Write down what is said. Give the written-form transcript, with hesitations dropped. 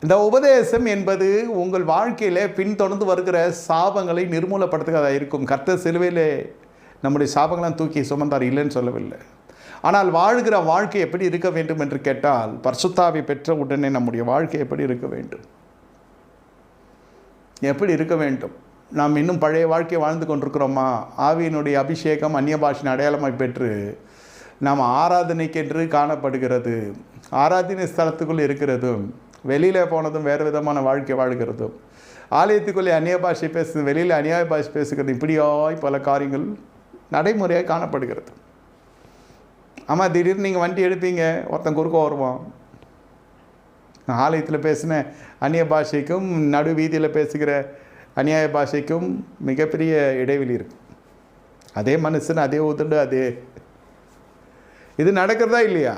இந்த உபதேசம் என்பது உங்கள் வாழ்க்கையில் பின்தொடர்ந்து வருகிற சாபங்களை நிர்மூலப்படுத்துகிறதா இருக்கும். கர்த்தர் சிலுவையிலே நம்முடைய சாபங்களாம் தூக்கி சுமந்தார், இல்லைன்னு சொல்லவில்லை. ஆனால் வாழ்கிற வாழ்க்கை எப்படி இருக்க வேண்டும் என்று கேட்டால், பரிசுத்தாவி பெற்ற உடனே நம்முடைய வாழ்க்கை எப்படி இருக்க வேண்டும்? எப்படி இருக்க வேண்டும்? நாம் இன்னும் பழைய வாழ்க்கையை வாழ்ந்து கொண்டிருக்கிறோமா? ஆவியினுடைய அபிஷேகம் அந்நிய பாஷையின் அடையாளமாய் பெற்று நாம் ஆராதனைக்கென்று காணப்படுகிறது, ஆராதனை ஸ்தலத்துக்குள் இருக்கிறதும், வெளியில் போனதும் வேறு விதமான வாழ்க்கை வாழ்கிறதும், ஆலயத்துக்குள்ளே அந்நிய பாஷை பேசுகிறது, வெளியில் அந்நிய பாஷை பேசுகிறது, இப்படியாய் பல காரியங்கள் நடைமுறையாக காணப்படுகிறது. ஆமாம், திடீர்னு நீங்கள் வண்டி எடுப்பீங்க, ஒருத்தன் குறுக்க வருவான். ஆலயத்தில் பேசின அந்நிய பாஷைக்கும் நடு வீதியில் பேசுகிற அந்நிய பாஷைக்கும் மிகப்பெரிய இடைவெளி இருக்குது. அதே மனுஷன், அதே உதடு, அதே இது நடக்கிறதா இல்லையா?